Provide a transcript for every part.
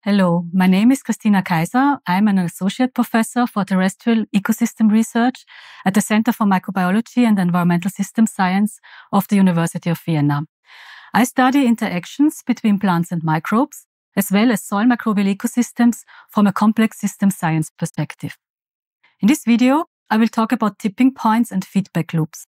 Hello, my name is Christina Kaiser. I'm an associate professor for terrestrial ecosystem research at the Center for Microbiology and Environmental System Science of the University of Vienna. I study interactions between plants and microbes, as well as soil microbial ecosystems from a complex system science perspective. In this video, I will talk about tipping points and feedback loops.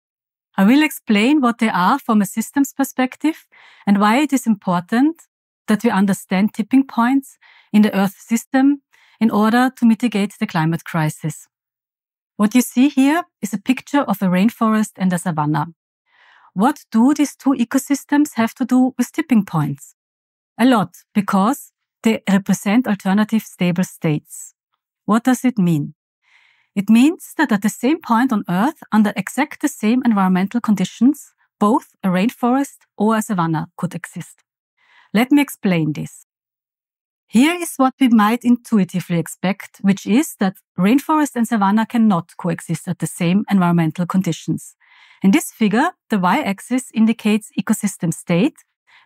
I will explain what they are from a systems perspective and why it is important that we understand tipping points in the Earth system in order to mitigate the climate crisis. What you see here is a picture of a rainforest and a savanna. What do these two ecosystems have to do with tipping points? A lot, because they represent alternative stable states. What does it mean? It means that at the same point on Earth, under exact the same environmental conditions, both a rainforest or a savanna could exist. Let me explain this. Here is what we might intuitively expect, which is that rainforest and savanna cannot coexist at the same environmental conditions. In this figure, the y-axis indicates ecosystem state,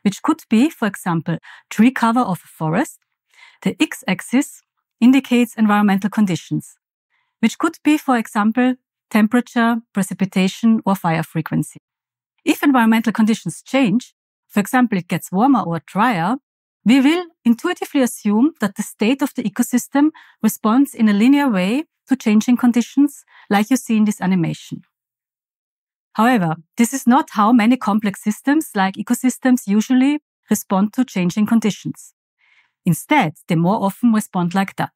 which could be, for example, tree cover of a forest. The x-axis indicates environmental conditions, which could be, for example, temperature, precipitation, or fire frequency. If environmental conditions change, for example, it gets warmer or drier, we will intuitively assume that the state of the ecosystem responds in a linear way to changing conditions, like you see in this animation. However, this is not how many complex systems, like ecosystems, usually respond to changing conditions. Instead, they more often respond like that.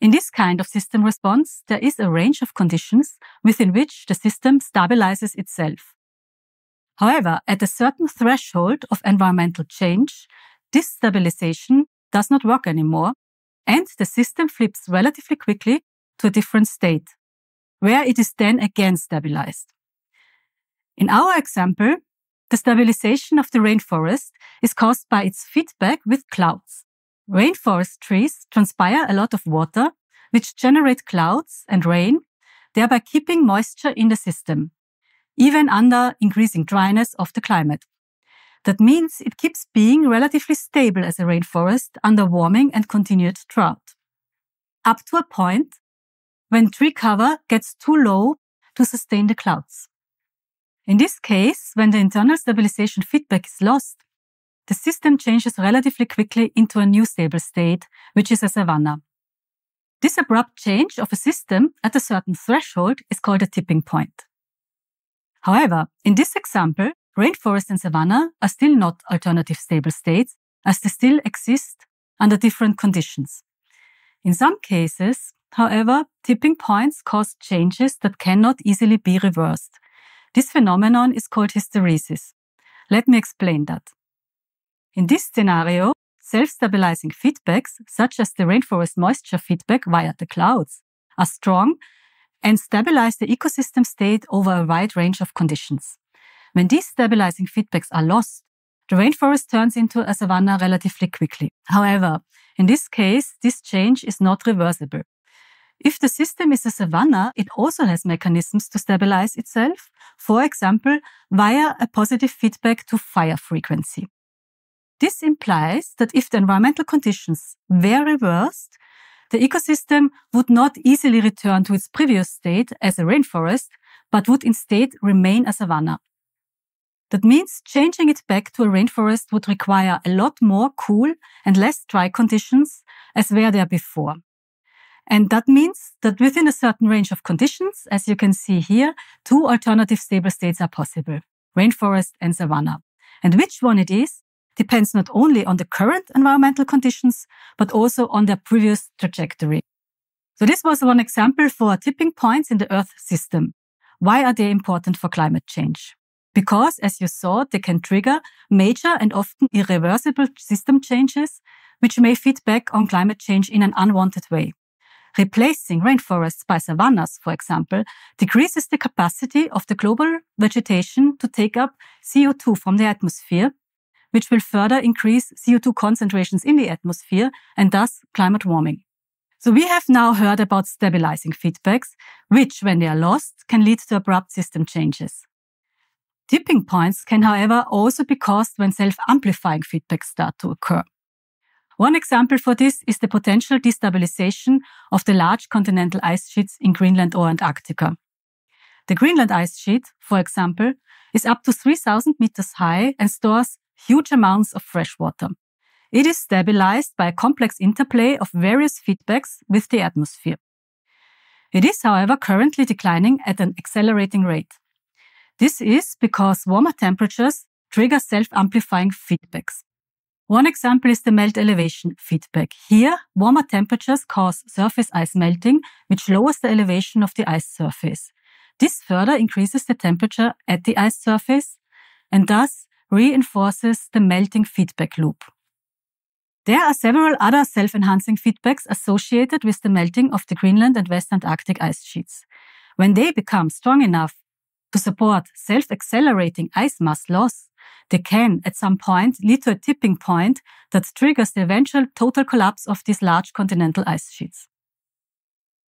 In this kind of system response, there is a range of conditions within which the system stabilizes itself. However, at a certain threshold of environmental change, this stabilization does not work anymore, and the system flips relatively quickly to a different state, where it is then again stabilized. In our example, the stabilization of the rainforest is caused by its feedback with clouds. Rainforest trees transpire a lot of water, which generate clouds and rain, thereby keeping moisture in the system, even under increasing dryness of the climate. That means it keeps being relatively stable as a rainforest under warming and continued drought, up to a point when tree cover gets too low to sustain the clouds. In this case, when the internal stabilization feedback is lost, the system changes relatively quickly into a new stable state, which is a savanna. This abrupt change of a system at a certain threshold is called a tipping point. However, in this example, rainforest and savanna are still not alternative stable states, as they still exist under different conditions. In some cases, however, tipping points cause changes that cannot easily be reversed. This phenomenon is called hysteresis. Let me explain that. In this scenario, self-stabilizing feedbacks, such as the rainforest moisture feedback via the clouds, are strong and stabilize the ecosystem state over a wide range of conditions. When these stabilizing feedbacks are lost, the rainforest turns into a savanna relatively quickly. However, in this case, this change is not reversible. If the system is a savanna, it also has mechanisms to stabilize itself, for example, via a positive feedback to fire frequency. This implies that if the environmental conditions were reversed, the ecosystem would not easily return to its previous state as a rainforest, but would instead remain a savanna. That means changing it back to a rainforest would require a lot more cool and less dry conditions as were there before. And that means that within a certain range of conditions, as you can see here, two alternative stable states are possible, rainforest and savanna. And which one it is depends not only on the current environmental conditions, but also on their previous trajectory. So this was one example for tipping points in the Earth system. Why are they important for climate change? Because, as you saw, they can trigger major and often irreversible system changes, which may feed back on climate change in an unwanted way. Replacing rainforests by savannas, for example, decreases the capacity of the global vegetation to take up CO2 from the atmosphere, which will further increase CO2 concentrations in the atmosphere and thus climate warming. So we have now heard about stabilizing feedbacks, which, when they are lost, can lead to abrupt system changes. Tipping points can, however, also be caused when self-amplifying feedbacks start to occur. One example for this is the potential destabilization of the large continental ice sheets in Greenland or Antarctica. The Greenland ice sheet, for example, is up to 3,000 meters high and stores huge amounts of fresh water. It is stabilized by a complex interplay of various feedbacks with the atmosphere. It is, however, currently declining at an accelerating rate. This is because warmer temperatures trigger self-amplifying feedbacks. One example is the melt elevation feedback. Here, warmer temperatures cause surface ice melting, which lowers the elevation of the ice surface. This further increases the temperature at the ice surface and thus reinforces the melting feedback loop. There are several other self-enhancing feedbacks associated with the melting of the Greenland and West Antarctic ice sheets. When they become strong enough to support self-accelerating ice mass loss, they can, at some point, lead to a tipping point that triggers the eventual total collapse of these large continental ice sheets.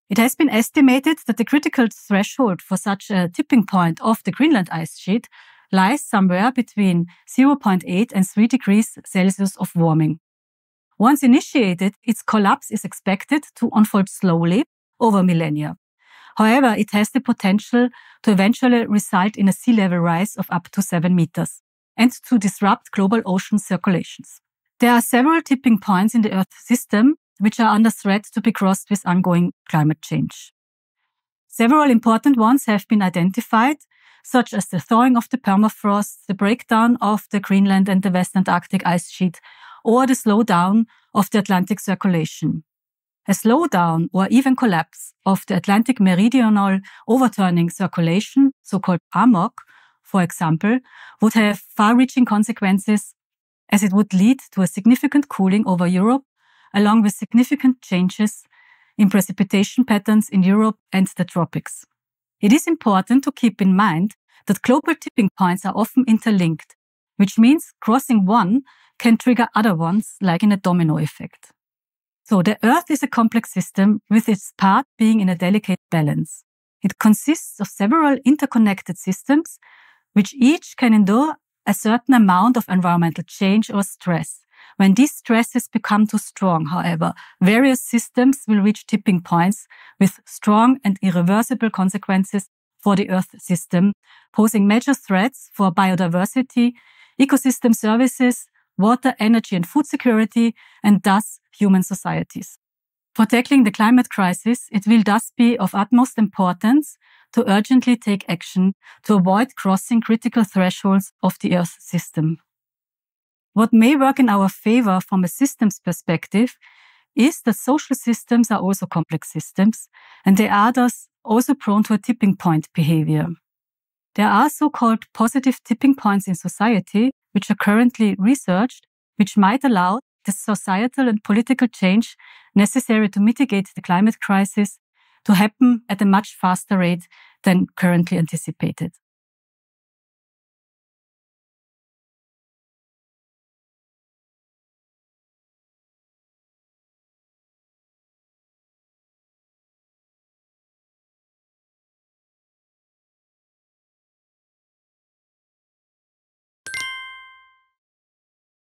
It has been estimated that the critical threshold for such a tipping point of the Greenland ice sheet lies somewhere between 0.8 and 3 degrees Celsius of warming. Once initiated, its collapse is expected to unfold slowly over millennia. However, it has the potential to eventually result in a sea level rise of up to 7 meters and to disrupt global ocean circulations. There are several tipping points in the Earth system which are under threat to be crossed with ongoing climate change. Several important ones have been identified, such as the thawing of the permafrost, the breakdown of the Greenland and the West Antarctic ice sheet, or the slowdown of the Atlantic circulation. A slowdown or even collapse of the Atlantic meridional overturning circulation, so-called AMOC, for example, would have far-reaching consequences as it would lead to a significant cooling over Europe, along with significant changes in precipitation patterns in Europe and the tropics. It is important to keep in mind that global tipping points are often interlinked, which means crossing one can trigger other ones, like in a domino effect. So the Earth is a complex system with its part being in a delicate balance. It consists of several interconnected systems, which each can endure a certain amount of environmental change or stress. When these stresses become too strong, however, various systems will reach tipping points with strong and irreversible consequences for the Earth system, posing major threats for biodiversity, ecosystem services, water, energy and food security, and thus human societies. For tackling the climate crisis, it will thus be of utmost importance to urgently take action to avoid crossing critical thresholds of the Earth system. What may work in our favor from a systems perspective is that social systems are also complex systems, and they are thus also prone to a tipping point behavior. There are so-called positive tipping points in society, which are currently researched, which might allow the societal and political change necessary to mitigate the climate crisis to happen at a much faster rate than currently anticipated.